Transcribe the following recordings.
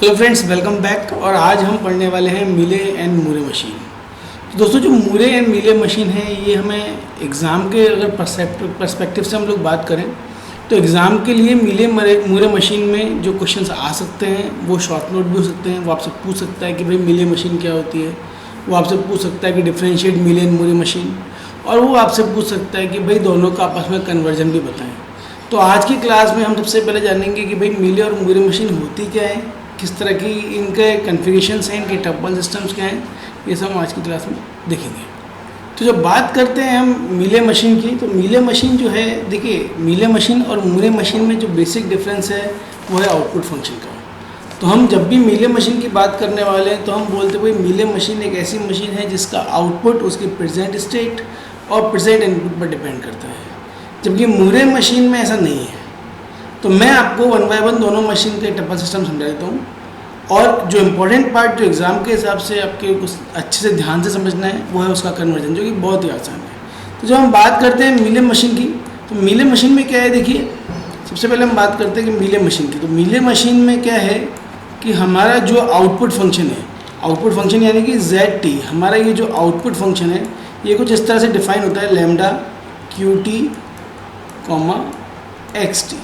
Hello friends, welcome back. और आज हम पढ़ने वाले हैं मिले एंड मूरे मशीन। तो दोस्तों, जो मूरे एंड मिले मशीन है ये हमें एग्ज़ाम के अगर पर्सपेक्टिव से हम लोग बात करें तो एग्ज़ाम के लिए मिले मूरे मशीन में जो क्वेश्चंस आ सकते हैं वो शॉर्ट नोट भी हो सकते हैं। वो आपसे पूछ सकता है कि भाई मिले मशीन क्या होती है, वो आपसे पूछ सकता है कि डिफ्रेंशिएट मिले एंड मूरे मशीन, और वो आपसे पूछ सकता है कि भाई दोनों का आपस में कन्वर्जन भी बताएं। तो आज की क्लास में हम सबसे पहले जानेंगे कि भाई मिले और मूरे मशीन होती क्या है, किस तरह की इनके कन्फिगरेशंस हैं, इनके टप्पल सिस्टम्स क्या हैं, ये सब हम आज की क्लास में देखेंगे। तो जब बात करते हैं हम मिले मशीन की, तो मिले मशीन जो है, देखिए मिले मशीन और मूरे मशीन में जो बेसिक डिफरेंस है वो है आउटपुट फंक्शन का। तो हम जब भी मिले मशीन की बात करने वाले हैं तो हम बोलते हैं भाई मिले मशीन एक ऐसी मशीन है जिसका आउटपुट उसकी प्रेजेंट स्टेट और प्रेजेंट इनपुट पर डिपेंड करता है, जबकि मूरे मशीन में ऐसा नहीं है। तो मैं आपको वन बाय वन दोनों मशीन के टप्पल सिस्टम समझा देता हूँ, और जो इम्पोर्टेंट पार्ट जो एग्ज़ाम के हिसाब से आपके कुछ अच्छे से ध्यान से समझना है वो है उसका कन्वर्जन, जो कि बहुत ही आसान है। तो जब हम बात करते हैं मिले मशीन की, तो मिले मशीन में क्या है, देखिए सबसे पहले हम बात करते हैं कि मिले मशीन की। तो मिले मशीन में क्या है कि हमारा जो आउटपुट फंक्शन है, आउटपुट फंक्शन यानी कि ZT, हमारा ये जो आउटपुट फंक्शन है ये कुछ इस तरह से डिफाइन होता है, लैम्डा QT, XT।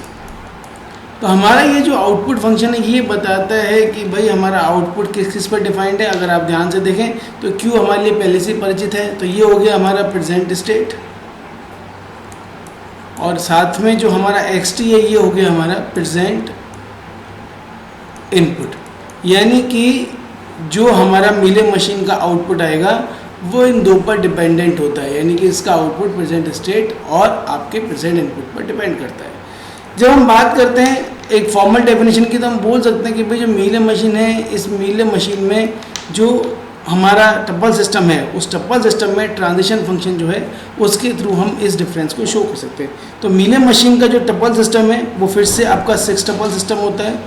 तो हमारा ये जो आउटपुट फंक्शन है ये बताता है कि भाई हमारा आउटपुट किस किस पर डिफाइंड है। अगर आप ध्यान से देखें तो Q हमारे लिए पहले से परिचित है, तो ये हो गया हमारा प्रेजेंट स्टेट, और साथ में जो हमारा XT है ये हो गया हमारा प्रेजेंट इनपुट। यानी कि जो हमारा मिले मशीन का आउटपुट आएगा वो इन दो पर डिपेंडेंट होता है, यानी कि इसका आउटपुट प्रेजेंट स्टेट और आपके प्रेजेंट इनपुट पर डिपेंड करता है। जब हम बात करते हैं एक फॉर्मल डेफिनेशन की, तो हम बोल सकते हैं कि भाई जो मिले मशीन है, इस मिले मशीन में जो हमारा टप्पल सिस्टम है उस टप्पल सिस्टम में ट्रांजिशन फंक्शन जो है उसके थ्रू हम इस डिफरेंस को शो कर सकते हैं। तो मिले मशीन का जो टप्पल सिस्टम है वो फिर से आपका 6 टप्पल सिस्टम होता है।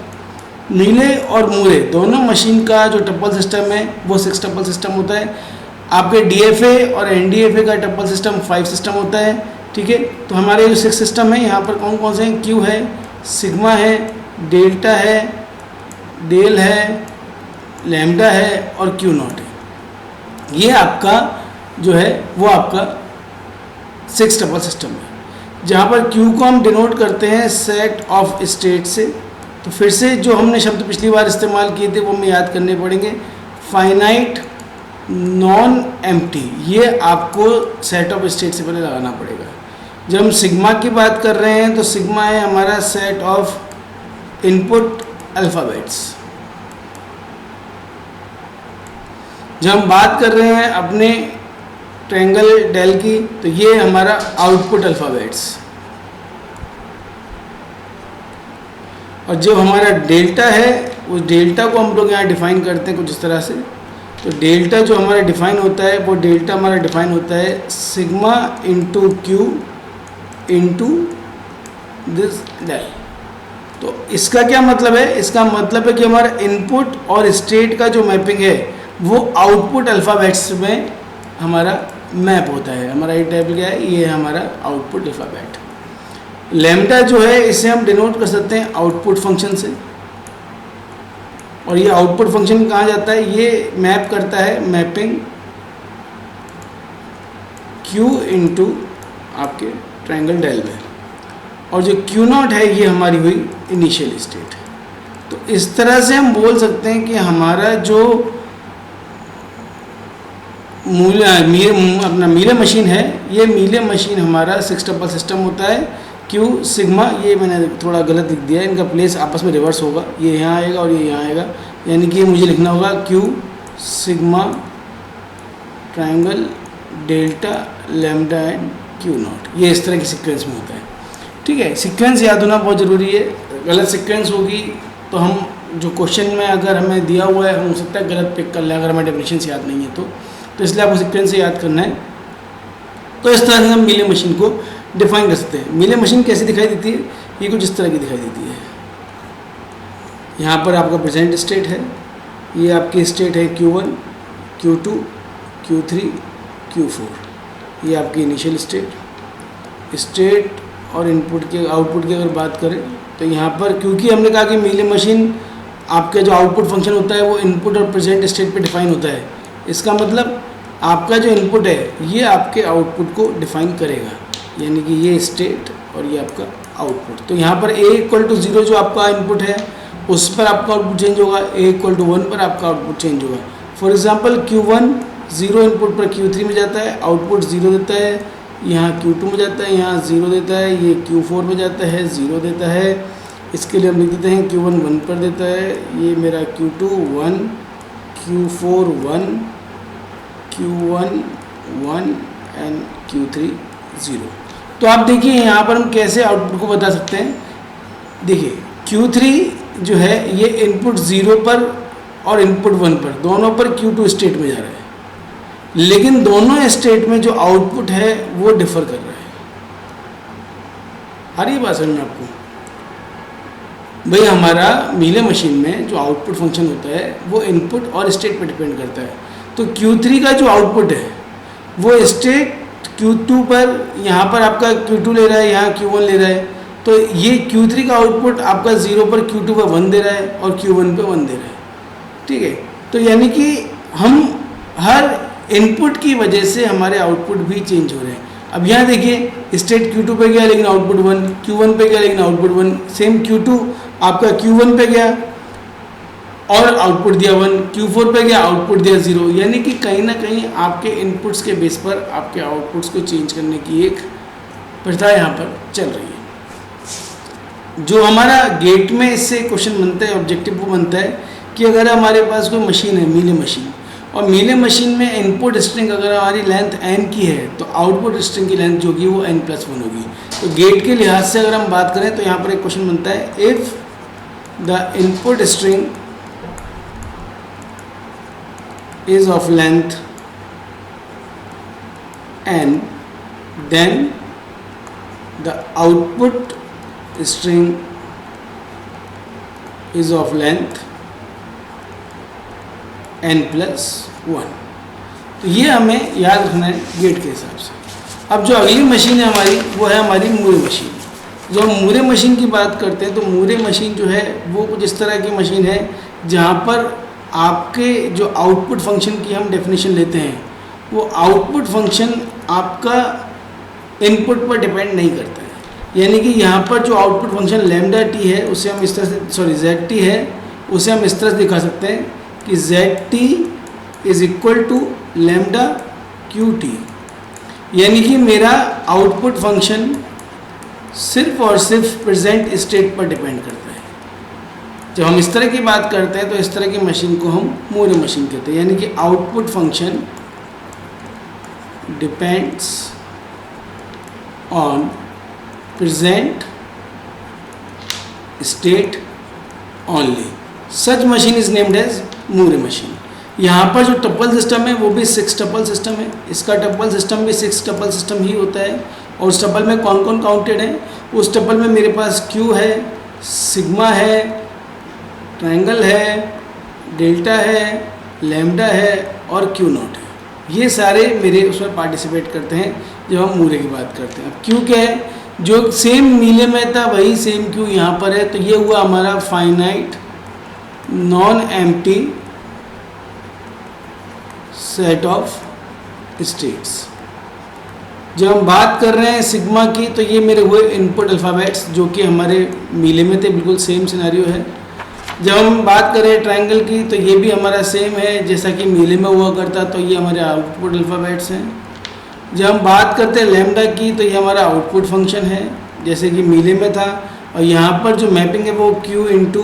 मिले और मूरे दोनों मशीन का जो टप्पल सिस्टम है वो 6 टप्पल सिस्टम होता है। आपके DFA और NDFA का टप्पल सिस्टम 5 सिस्टम होता है, ठीक है। तो हमारे जो 6 सिस्टम है यहाँ पर कौन कौन से हैं, Q है, सिग्मा है, डेल्टा है, डेल है, लैम्डा है और Q0 है। ये आपका जो है वो आपका 6 टप्पल सिस्टम है, जहाँ पर Q को हम डिनोट करते हैं सेट ऑफ स्टेट से। तो फिर से जो हमने शब्द पिछली बार इस्तेमाल किए थे वो हमें याद करने पड़ेंगे, फाइनाइट, नॉन एम्प्टी, ये आपको सेट ऑफ स्टेट से पहले लगाना पड़ेगा। जब हम सिग्मा की बात कर रहे हैं तो सिग्मा है हमारा सेट ऑफ इनपुट अल्फ़ाबेट्स। जब हम बात कर रहे हैं अपने ट्रायंगल डेल की तो ये हमारा आउटपुट अल्फ़ाबेट्स, और जो हमारा डेल्टा है उस डेल्टा को हम लोग यहाँ डिफाइन करते हैं कुछ इस तरह से। तो डेल्टा जो हमारा डिफाइन होता है वो डेल्टा हमारा डिफाइन होता है sigma into Q into this del. तो इसका क्या मतलब है, इसका मतलब है कि हमारा इनपुट और स्टेट का जो मैपिंग है वो आउटपुट अल्फ़ाबेट्स में हमारा मैप होता है। हमारा ये टेबल क्या है, ये है हमारा आउटपुट अल्फ़ाबेट। लैम्डा जो है इसे हम डिनोट कर सकते हैं आउटपुट फंक्शन से, और ये आउटपुट फंक्शन कहाँ जाता है, ये मैप करता है मैपिंग Q इंटू आपके ट्रायंगल डेल में, और जो Q0 है ये हमारी हुई इनिशियल स्टेट। तो इस तरह से हम बोल सकते हैं कि हमारा जो अपना मिले मशीन है, ये मिले मशीन हमारा 6 टप्पल सिस्टम होता है। Q सिग्मा, ये मैंने थोड़ा गलत लिख दिया है, इनका प्लेस आपस में रिवर्स होगा, ये यहाँ आएगा और ये यहाँ आएगा, यानी कि मुझे लिखना होगा Q sigma triangle delta lambda and Q0। ये इस तरह की सीक्वेंस में होता है, ठीक है। सीक्वेंस याद होना बहुत ज़रूरी है। गलत सीक्वेंस होगी तो हम जो क्वेश्चन में अगर हमें दिया हुआ है हो सकता है गलत पिक कर लें, अगर हमें डेफिनेशन याद नहीं है तो इसलिए आपको सीक्वेंस से याद करना है। तो इस तरह से हम मिले मशीन को डिफाइन कर सकते हैं। मिले मशीन कैसे दिखाई देती है, ये कुछ इस तरह की दिखाई देती है। यहाँ पर आपका प्रेजेंट स्टेट है, ये आपकी स्टेट है Q1, Q2, Q3, Q4, ये आपकी इनिशियल स्टेट और इनपुट के आउटपुट की अगर बात करें तो यहाँ पर क्योंकि हमने कहा कि मिले मशीन आपका जो आउटपुट फंक्शन होता है वो इनपुट और प्रेजेंट स्टेट पे डिफाइन होता है। इसका मतलब आपका जो इनपुट है ये आपके आउटपुट को डिफाइन करेगा, यानी कि ये स्टेट और ये आपका आउटपुट। तो यहाँ पर a = 0 जो आपका इनपुट है उस पर आपका आउटपुट चेंज होगा, a = 1 पर आपका आउटपुट चेंज होगा। फॉर एग्जांपल Q1 0 इनपुट पर Q3 में जाता है, आउटपुट 0 देता है, यहाँ Q2 में जाता है, यहाँ 0 देता है, ये Q4 में जाता है 0 देता है। इसके लिए हम लिख देते हैं Q1 1 पर देता है, ये मेरा Q2 1, Q4 1, Q1 1 and Q3 0। तो आप देखिए यहाँ पर हम कैसे आउटपुट को बता सकते हैं। देखिए Q3 जो है ये इनपुट 0 पर और इनपुट 1 पर दोनों पर Q2 स्टेट में जा रहा है, लेकिन दोनों स्टेट में जो आउटपुट है वो डिफर कर रहा है। आ रही है बात समझ में आपको? भाई हमारा मीले मशीन में जो आउटपुट फंक्शन होता है वो इनपुट और स्टेट पर डिपेंड करता है। तो Q3 का जो आउटपुट है वो स्टेट Q2 पर, यहाँ पर आपका Q2 ले रहा है, यहाँ Q1 ले रहा है, तो ये Q3 का आउटपुट आपका 0 पर Q2 पर 1 दे रहा है और Q1 पे 1 दे रहा है। ठीक है, तो यानी कि हम हर इनपुट की वजह से हमारे आउटपुट भी चेंज हो रहे हैं। अब यहाँ देखिए स्टेट Q2 पे गया लेकिन आउटपुट 1, Q1 पे गया लेकिन आउटपुट 1, सेम Q2 आपका Q1 पे गया और आउटपुट दिया 1, Q4 पे गया आउटपुट दिया 0। यानी कि कहीं ना कहीं आपके इनपुट्स के बेस पर आपके आउटपुट्स को चेंज करने की एक प्रथा यहाँ पर चल रही है। जो हमारा गेट में इससे क्वेश्चन बनता है, ऑब्जेक्टिव वो बनता है कि अगर हमारे पास कोई मशीन है, मीले मशीन, और मीले मशीन में इनपुट स्ट्रिंग अगर हमारी लेंथ n की है तो आउटपुट स्ट्रिंग की लेंथ जो कि वो n+1 होगी। तो गेट के लिहाज से अगर हम बात करें तो यहाँ पर एक क्वेश्चन बनता है, if the input string is of length n, then the output string is of length n+1। तो ये हमें याद रखना है गेट के हिसाब से। अब जो अगली मशीन है हमारी वो है हमारी मूरे मशीन। जो हम मूरे मशीन की बात करते हैं तो मूरे मशीन जो है वो कुछ इस तरह की मशीन है जहाँ पर आपके जो आउटपुट फंक्शन की हम डेफिनेशन लेते हैं वो आउटपुट फंक्शन आपका इनपुट पर डिपेंड नहीं करता है। यानी कि यहाँ पर जो आउटपुट फंक्शन लैम्डा टी है उसे हम इस तरह से, सॉरी ZT है, उसे हम इस तरह से दिखा सकते हैं कि ZT = लैम्डा QT। यानी कि मेरा आउटपुट फंक्शन सिर्फ और सिर्फ प्रेजेंट स्टेट पर डिपेंड करता है। जब हम इस तरह की बात करते हैं तो इस तरह की मशीन को हम मूरे मशीन कहते हैं। यानी कि output function depends on present state only, such machine is named as Moore machine. यहाँ पर जो टपल सिस्टम है वो भी 6 टपल सिस्टम है, इसका टपल सिस्टम भी 6 टपल सिस्टम ही होता है। और उस टपल में कौन कौन काउंटेड है? उस टपल में मेरे पास Q है, सिग्मा है, ट्रायंगल है, डेल्टा है, लैम्डा है और Q0 है। ये सारे मेरे उसमें पार्टिसिपेट करते हैं जब हम मूरे की बात करते हैं। अब Q क्या है? जो सेम मीले में था वही सेम Q यहाँ पर है। तो ये हुआ हमारा finite non empty set of states. जब हम बात कर रहे हैं सिग्मा की तो ये मेरे हुए इनपुट अल्फ़ाबेट्स जो कि हमारे मीले में थे, बिल्कुल सेम सिनेरियो है। जब हम बात करें ट्रायंगल की तो ये भी हमारा सेम है जैसा कि मीले में हुआ करता, तो ये हमारे आउटपुट अल्फ़ाबेट्स हैं। जब हम बात करते हैं लैम्डा की तो ये हमारा आउटपुट फंक्शन है जैसे कि मीले में था, और यहाँ पर जो मैपिंग है वो Q इंटू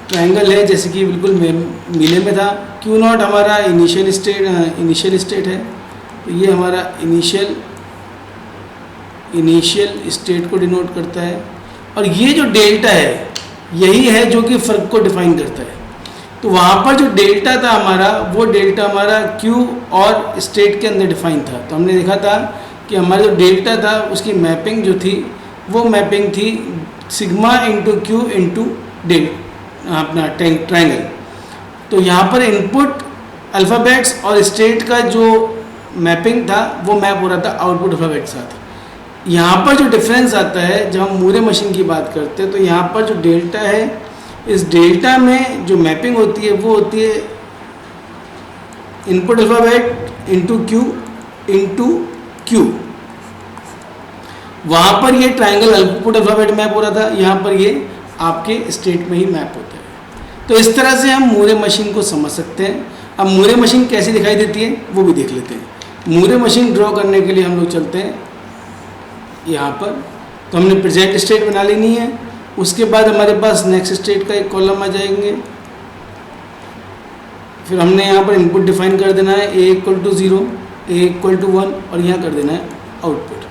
ट्रायंगल है जैसे कि बिल्कुल मीले में था। Q0 हमारा इनिशियल स्टेट है, तो ये हमारा इनिशियल स्टेट को डिनोट करता है। और ये जो डेल्टा है यही है जो कि फ़र्क को डिफाइन करता है। तो वहाँ पर जो डेल्टा था हमारा, वो डेल्टा हमारा Q और स्टेट के अंदर डिफाइन था। तो हमने देखा था कि हमारा जो डेल्टा था उसकी मैपिंग जो थी वो मैपिंग थी सिग्मा इंटू Q इंटू अपना ट्रायंगल। तो यहाँ पर इनपुट अल्फ़ाबेट्स और स्टेट का जो मैपिंग था वो मैप हो रहा था आउटपुट अल्फ़ाबेट के साथ। यहाँ पर जो डिफरेंस आता है जब हम मूरे मशीन की बात करते हैं तो यहाँ पर जो डेल्टा है इस डेल्टा में जो मैपिंग होती है वो होती है इनपुट अल्फ़ाबेट इंटू क्यू। वहाँ पर ये ट्राइंगल आउटपुट अल्फ़ाबेट मैप हो रहा था, यहाँ पर ये आपके स्टेट में ही मैप होता है। तो इस तरह से हम मूरे मशीन को समझ सकते हैं। अब मूरे मशीन कैसी दिखाई देती है वो भी देख लेते हैं। मूरे मशीन ड्रॉ करने के लिए हम लोग चलते हैं यहाँ पर। तो हमने प्रेजेंट स्टेट बना लेनी है। उसके बाद हमारे पास नेक्स्ट स्टेट का एक कॉलम आ जाएंगे। फिर हमने यहाँ पर इनपुट डिफाइन कर देना है a = 0, a = 1 और यहाँ कर देना है आउटपुट।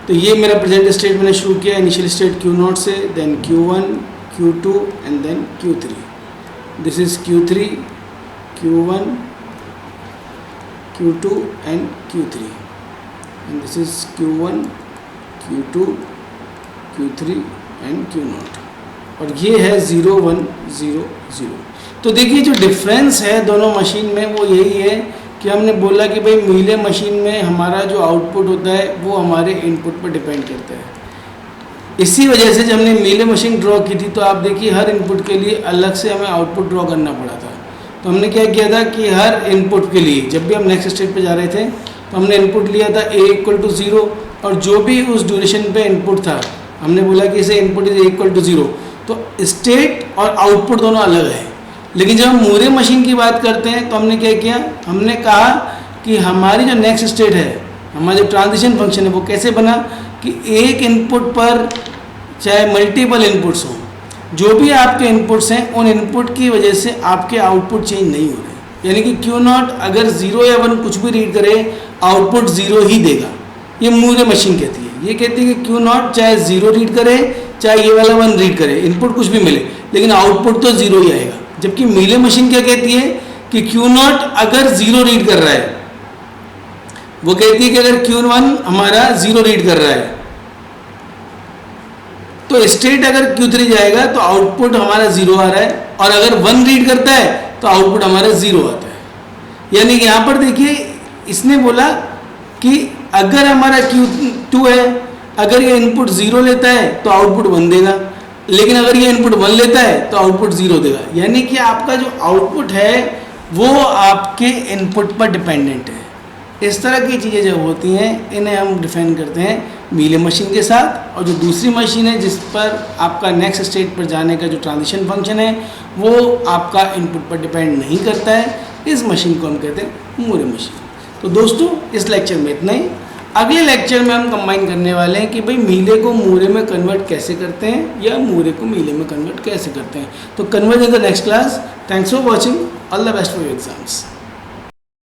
तो ये मेरा प्रेजेंट स्टेट मैंने शुरू किया इनिशियल स्टेट Q0 से, then Q1, Q2 and then Q3। This is Q3, Q1, Q2 and Q3 and this is Q1, Q2, Q3 and Q0 और ये है 0 1 0 0। तो देखिए जो डिफरेंस है दोनों मशीन में वो यही है कि हमने बोला कि भाई मीले मशीन में हमारा जो आउटपुट होता है वो हमारे इनपुट पर डिपेंड करता है। इसी वजह से जब हमने मीले मशीन ड्रॉ की थी तो आप देखिए हर इनपुट के लिए अलग से हमें आउटपुट ड्रॉ करना पड़ा था। तो हमने क्या किया था कि हर इनपुट के लिए जब भी हम नेक्स्ट स्टेज पे जा रहे थे तो हमने इनपुट लिया था a = 0 और जो भी उस ड्यूरेशन पे इनपुट था हमने बोला कि इसे इनपुट इज a = 0। तो स्टेट और आउटपुट दोनों अलग है। लेकिन जब हम मूरे मशीन की बात करते हैं तो हमने क्या किया, हमने कहा कि हमारी जो नेक्स्ट स्टेट है, हमारा जो ट्रांजिशन फंक्शन है वो कैसे बना कि एक इनपुट पर चाहे मल्टीपल इनपुट्स हों, जो भी आपके इनपुट्स हैं उन इनपुट की वजह से आपके आउटपुट चेंज नहीं हो रहे। यानी कि Q0 अगर 0 या 1 कुछ भी रीड करे आउटपुट 0 ही देगा। ये मूरे मशीन कहती है। ये कहती है कि Q0 चाहे 0 रीड करे चाहे ये वाला 1 रीड करे, इनपुट कुछ भी मिले लेकिन आउटपुट तो 0 ही आएगा। जबकि मीले मशीन क्या कहती है कि Q0 अगर 0 रीड कर रहा है, वो कहती है कि अगर Q1 हमारा 0 रीड कर रहा है तो स्टेट अगर Q3 जाएगा तो आउटपुट हमारा 0 आ रहा है और अगर 1 रीड करता है तो आउटपुट हमारा 0 आता है। यानी कि यहाँ पर देखिए इसने बोला कि अगर हमारा Q2 है, अगर ये इनपुट 0 लेता है तो आउटपुट 1 देगा, लेकिन अगर ये इनपुट 1 लेता है तो आउटपुट 0 देगा। यानी कि आपका जो आउटपुट है वो आपके इनपुट पर डिपेंडेंट है। इस तरह की चीज़ें जब होती हैं इन्हें हम डिफाइन करते हैं मीले मशीन के साथ। और जो दूसरी मशीन है जिस पर आपका नेक्स्ट स्टेट पर जाने का जो ट्रांजिशन फंक्शन है वो आपका इनपुट पर डिपेंड नहीं करता है, इस मशीन को हम कहते हैं मूरे मशीन। तो दोस्तों इस लेक्चर में इतना ही। अगले लेक्चर में हम कंबाइन करने वाले हैं कि भाई मीले को मूरे में कन्वर्ट कैसे करते हैं या मूरे को मीले में कन्वर्ट कैसे करते हैं। तो convert in the next class. Thanks for watching. All the best for your exams.